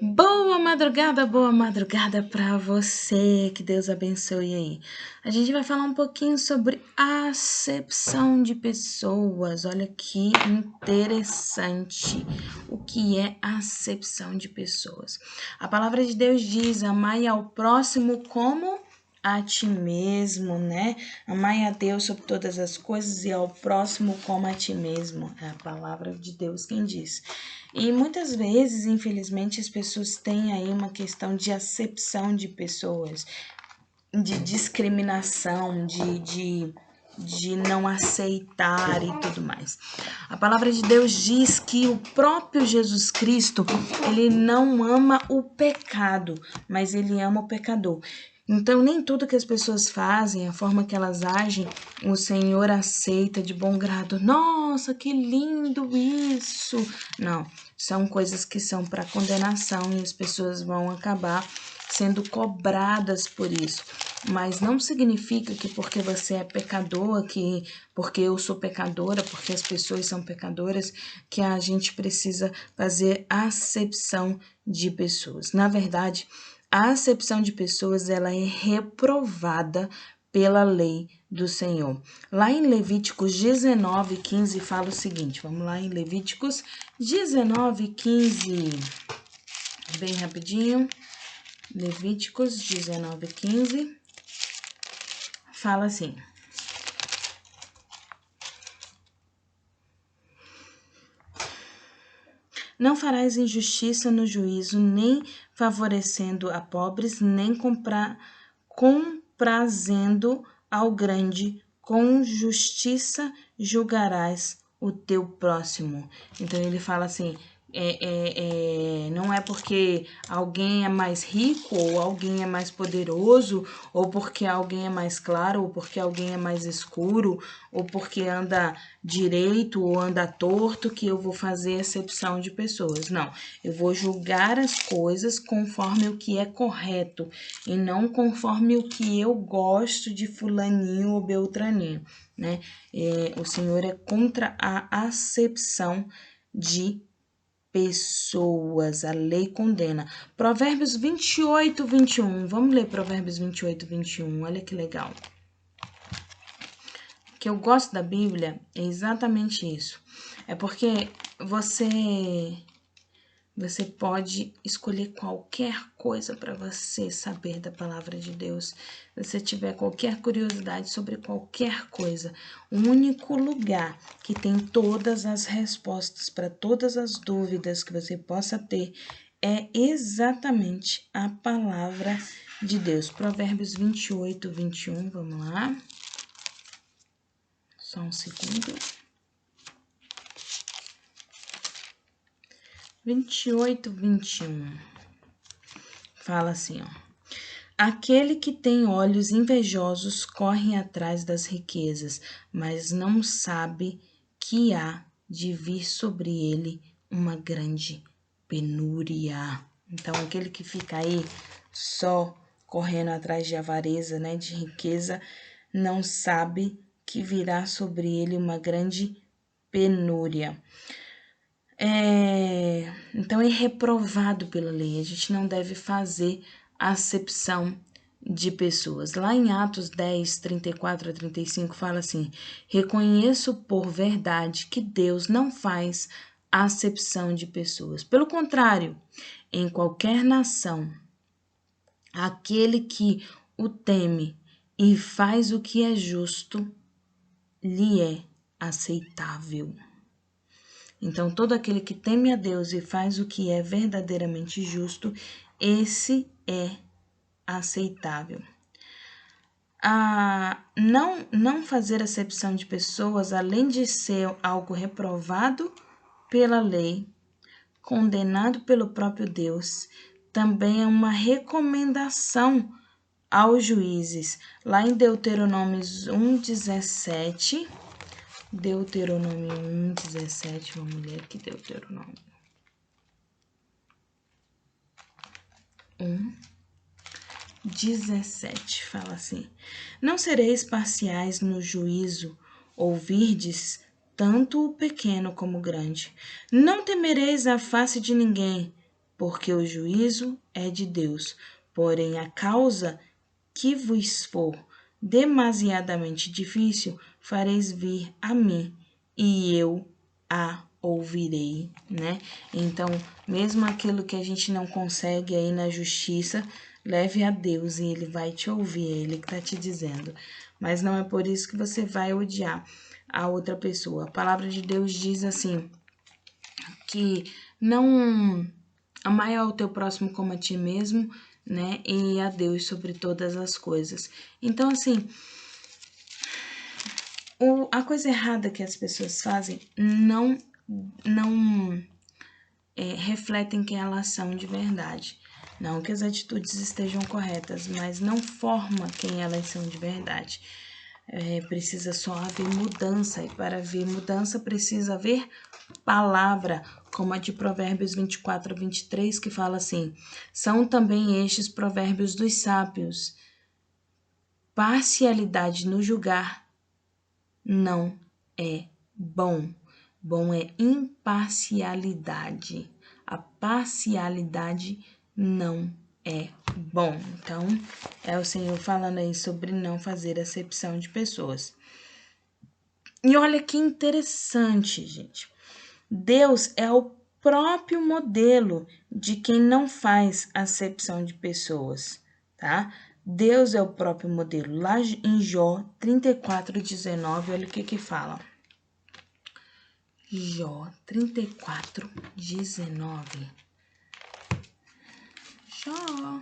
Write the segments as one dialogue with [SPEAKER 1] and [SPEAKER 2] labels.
[SPEAKER 1] Boa madrugada para você, que Deus abençoe aí. A gente vai falar um pouquinho sobre acepção de pessoas. Olha que interessante o que é acepção de pessoas. A palavra de Deus diz: amai ao próximo como a ti mesmo, né? Amai a Deus sobre todas as coisas e ao próximo como a ti mesmo. É a palavra de Deus quem diz. E muitas vezes, infelizmente, as pessoas têm aí uma questão de acepção de pessoas, de discriminação, de não aceitar e tudo mais. A palavra de Deus diz que o próprio Jesus Cristo, ele não ama o pecado, mas ele ama o pecador. Então, nem tudo que as pessoas fazem, a forma que elas agem, o Senhor aceita de bom grado. Nossa, que lindo isso! Não, são coisas que são para condenação e as pessoas vão acabar sendo cobradas por isso. Mas não significa que porque você é pecador, que porque eu sou pecadora, porque as pessoas são pecadoras, que a gente precisa fazer acepção de pessoas. Na verdade, a acepção de pessoas ela é reprovada pela lei do Senhor. Lá em Levíticos 19:15 fala o seguinte, vamos lá em Levíticos 19:15, bem rapidinho. Levíticos 19:15 fala assim: não farás injustiça no juízo, nem favorecendo a pobres, nem comprazendo ao grande, com justiça julgarás o teu próximo. Então ele fala assim: não é porque alguém é mais rico, ou alguém é mais poderoso, ou porque alguém é mais claro, ou porque alguém é mais escuro, ou porque anda direito ou anda torto, que eu vou fazer acepção de pessoas. Não, eu vou julgar as coisas conforme o que é correto, e não conforme o que eu gosto de fulaninho ou beltraninho, né? O Senhor é contra a acepção de pessoas, a lei condena. Provérbios 28:21. Vamos ler Provérbios 28:21. Olha que legal. O que eu gosto da Bíblia é exatamente isso. É porque você pode escolher qualquer coisa para você saber da palavra de Deus. Se você tiver qualquer curiosidade sobre qualquer coisa, o único lugar que tem todas as respostas para todas as dúvidas que você possa ter é exatamente a palavra de Deus. Provérbios 28:21, vamos lá. Só um segundo. 28:21. Fala assim, ó. Aquele que tem olhos invejosos corre atrás das riquezas, mas não sabe que há de vir sobre ele uma grande penúria. Então, aquele que fica aí só correndo atrás de avareza, né, de riqueza, não sabe que virá sobre ele uma grande penúria. Então é reprovado pela lei. A gente não deve fazer acepção de pessoas. Lá em Atos 10:34-35 fala assim: reconheço por verdade que Deus não faz acepção de pessoas. Pelo contrário, em qualquer nação, aquele que o teme e faz o que é justo, lhe é aceitável. Então, todo aquele que teme a Deus e faz o que é verdadeiramente justo, esse é aceitável. Não fazer acepção de pessoas, além de ser algo reprovado pela lei, condenado pelo próprio Deus, também é uma recomendação aos juízes. Lá em Deuteronômio 1:17, Deuteronômio 1:17, vamos ler aqui Deuteronômio 1:17, fala assim: não sereis parciais no juízo, ouvirdes tanto o pequeno como o grande. Não temereis a face de ninguém, porque o juízo é de Deus. Porém, a causa que vos for demasiadamente difícil, fareis vir a mim, e eu a ouvirei, né? Então, mesmo aquilo que a gente não consegue aí na justiça, leve a Deus e Ele vai te ouvir, é Ele que está te dizendo. Mas não é por isso que você vai odiar a outra pessoa. A palavra de Deus diz assim, que não amai ao teu próximo como a ti mesmo, né? E a Deus sobre todas as coisas. Então, assim, a coisa errada que as pessoas fazem não refletem quem elas são de verdade. Não que as atitudes estejam corretas, mas não forma quem elas são de verdade. Precisa só haver mudança, e para haver mudança precisa haver palavra, como a de Provérbios 24 a 23, que fala assim: são também estes provérbios dos sábios. Parcialidade no julgar não é bom. Bom é imparcialidade. A parcialidade não é bom. Então, é o Senhor falando aí sobre não fazer acepção de pessoas. E olha que interessante, gente. Deus é o próprio modelo de quem não faz acepção de pessoas, tá? Deus é o próprio modelo. Lá em Jó 34:19, olha o que fala. Jó 34:19. Jó.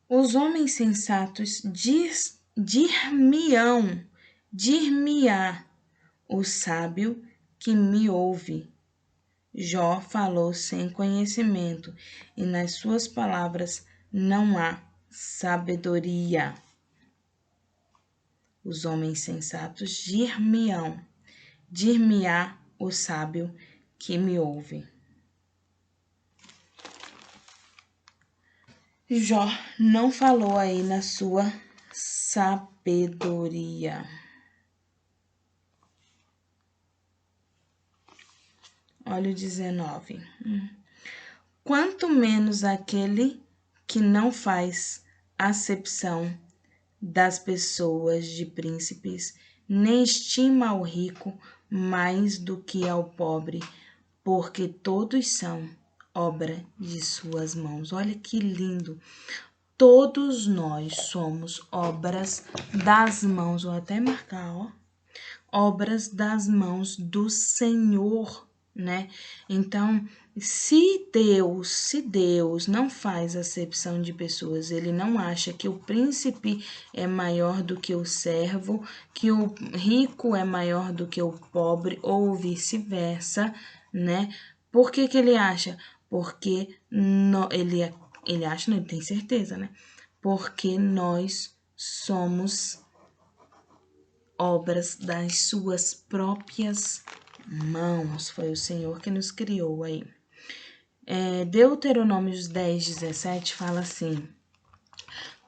[SPEAKER 1] Os homens sensatos dir-me-á o sábio que me ouve. Jó falou sem conhecimento, e nas suas palavras não há sabedoria. Os homens sensatos dir-me-á o sábio que me ouve. Jó não falou aí na sua sabedoria. Olha o 19. Quanto menos aquele que não faz acepção das pessoas de príncipes, nem estima ao rico mais do que ao pobre, porque todos são obra de suas mãos. Olha que lindo! Todos nós somos obras das mãos, vou até marcar, ó. Obras das mãos do Senhor, né? Então, se Deus não faz acepção de pessoas, ele não acha que o príncipe é maior do que o servo, que o rico é maior do que o pobre, ou vice-versa, né? Por que ele acha? Porque ele acha, não, ele tem certeza, né? Porque nós somos obras das suas próprias mãos. Foi o Senhor que nos criou aí. Deuteronômios 10:17 fala assim: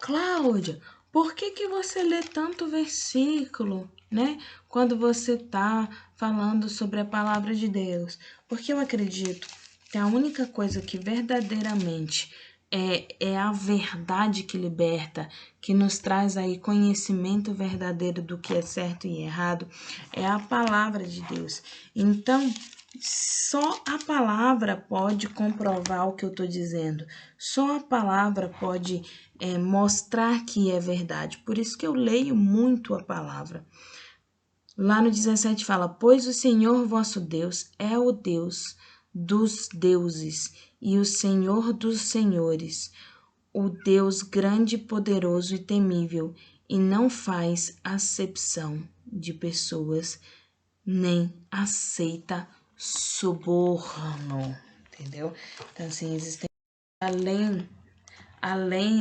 [SPEAKER 1] Cláudia, por que você lê tanto versículo, né? Quando você tá falando sobre a palavra de Deus? Porque eu acredito que a única coisa que verdadeiramente é a verdade que liberta, que nos traz aí conhecimento verdadeiro do que é certo e errado, é a palavra de Deus. Então, só a palavra pode comprovar o que eu estou dizendo. Só a palavra pode mostrar que é verdade. Por isso que eu leio muito a palavra. Lá no 17 fala: pois o Senhor vosso Deus é o Deus dos deuses e o Senhor dos senhores, o Deus grande, poderoso e temível, e não faz acepção de pessoas, nem aceita suborno, entendeu? Então, assim,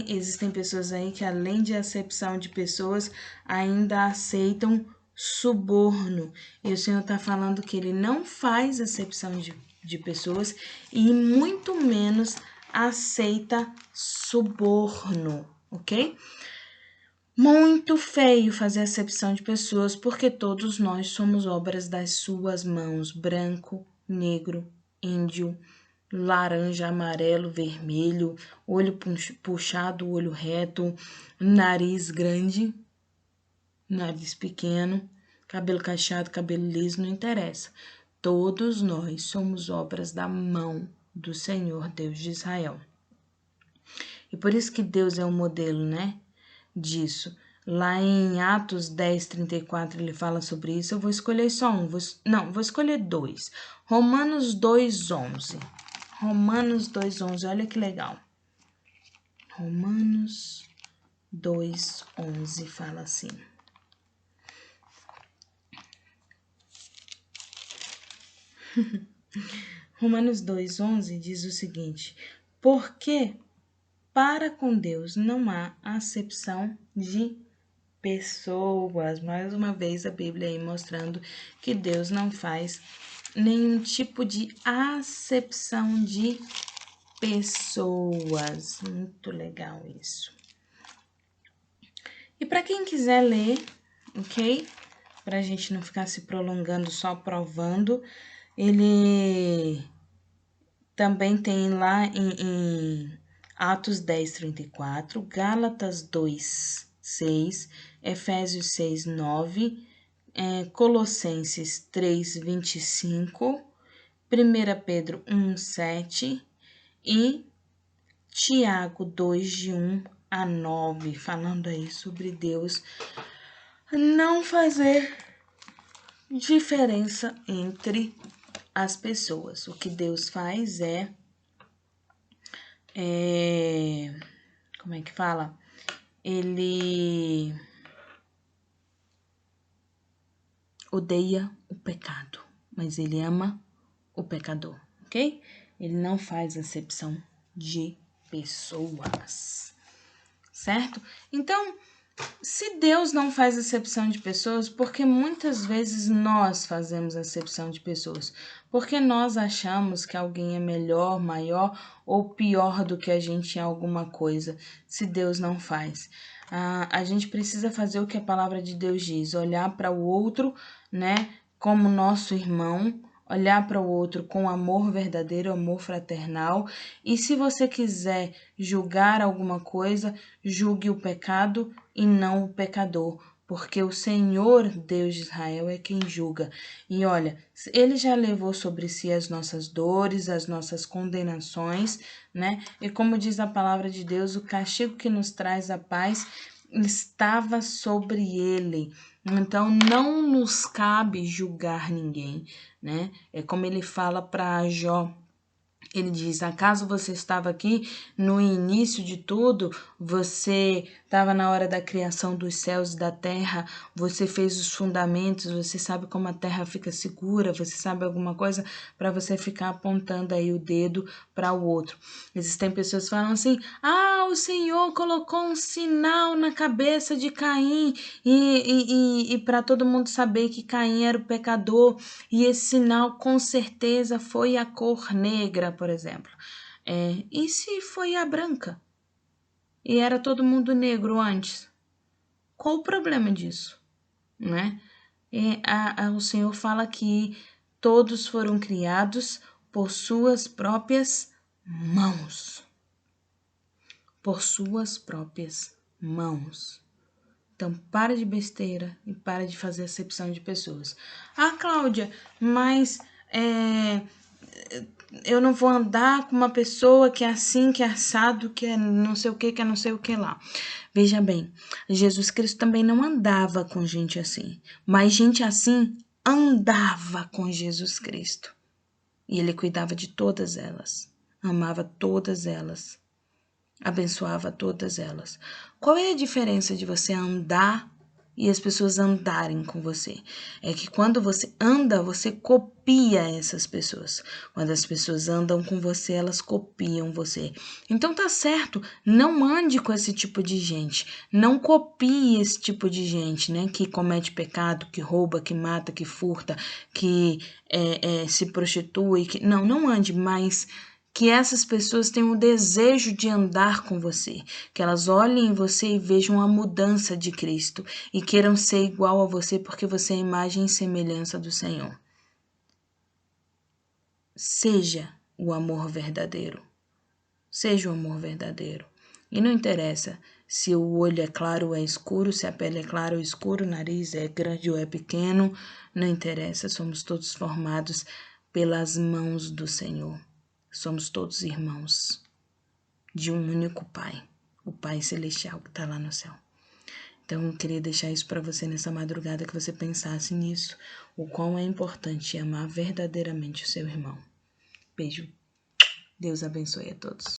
[SPEAKER 1] existem pessoas aí que, além de acepção de pessoas, ainda aceitam suborno. E o Senhor está falando que ele não faz acepção de pessoas e muito menos aceita suborno, ok? Muito feio fazer acepção de pessoas, porque todos nós somos obras das suas mãos, branco, negro, índio, laranja, amarelo, vermelho, olho puxado, olho reto, nariz grande, nariz pequeno, cabelo cacheado, cabelo liso, não interessa. Todos nós somos obras da mão do Senhor Deus de Israel. E por isso que Deus é o modelo, né, disso. Lá em Atos 10:34 ele fala sobre isso. Eu vou escolher só um, vou escolher dois. Romanos 2:11. Romanos 2:11, olha que legal. Romanos 2:11 fala assim. Romanos 2:11 diz o seguinte: porque para com Deus não há acepção de pessoas. Mais uma vez a Bíblia aí mostrando que Deus não faz nenhum tipo de acepção de pessoas. Muito legal isso. E para quem quiser ler, ok? Para a gente não ficar se prolongando só provando, ele também tem lá em Atos 10:34, Gálatas 2:6, Efésios 6:9, Colossenses 3:25, 1 Pedro 1:7 e Tiago 2:1-9, falando aí sobre Deus não fazer diferença entre as pessoas. O que Deus faz como é que fala? Ele odeia o pecado, mas ele ama o pecador, ok? Ele não faz acepção de pessoas, certo? Então, se Deus não faz acepção de pessoas, porque muitas vezes nós fazemos acepção de pessoas, porque nós achamos que alguém é melhor, maior ou pior do que a gente em alguma coisa, se Deus não faz. A gente precisa fazer o que a palavra de Deus diz, olhar para o outro, né, como nosso irmão, olhar para o outro com amor verdadeiro, amor fraternal. E se você quiser julgar alguma coisa, julgue o pecado e não o pecador, porque o Senhor Deus de Israel é quem julga. E olha, ele já levou sobre si as nossas dores, as nossas condenações, né? E como diz a palavra de Deus, o castigo que nos traz a paz estava sobre ele. Então não nos cabe julgar ninguém, né? É como ele fala para Jó. Ele diz: acaso você estava aqui no início de tudo? Você estava na hora da criação dos céus e da terra? Você fez os fundamentos? Você sabe como a terra fica segura? Você sabe alguma coisa para você ficar apontando aí o dedo para o outro? Existem pessoas que falam assim: ah, o Senhor colocou um sinal na cabeça de Caim e para todo mundo saber que Caim era o pecador, e esse sinal com certeza foi a cor negra, por exemplo. E se foi a branca? E era todo mundo negro antes? Qual o problema disso? Né? O Senhor fala que todos foram criados por suas próprias mãos. Por suas próprias mãos. Então, para de besteira e para de fazer acepção de pessoas. Ah, Cláudia, mas eu não vou andar com uma pessoa que é assim, que é assado, que é não sei o que é não sei o que lá. Veja bem, Jesus Cristo também não andava com gente assim, mas gente assim andava com Jesus Cristo. E ele cuidava de todas elas, amava todas elas, abençoava todas elas. Qual é a diferença de você andar e as pessoas andarem com você? É que quando você anda, você copia essas pessoas. Quando as pessoas andam com você, elas copiam você. Então tá certo, não ande com esse tipo de gente. Não copie esse tipo de gente, né? Que comete pecado, que rouba, que mata, que furta, que se prostitui. Não ande, mas que essas pessoas tenham o desejo de andar com você, que elas olhem em você e vejam a mudança de Cristo e queiram ser igual a você porque você é a imagem e semelhança do Senhor. Seja o amor verdadeiro. Seja o amor verdadeiro. E não interessa se o olho é claro ou é escuro, se a pele é clara ou escura, o nariz é grande ou é pequeno, não interessa, somos todos formados pelas mãos do Senhor. Somos todos irmãos de um único Pai, o Pai Celestial que está lá no céu. Então, eu queria deixar isso para você nessa madrugada, que você pensasse nisso, o quão é importante amar verdadeiramente o seu irmão. Beijo. Deus abençoe a todos.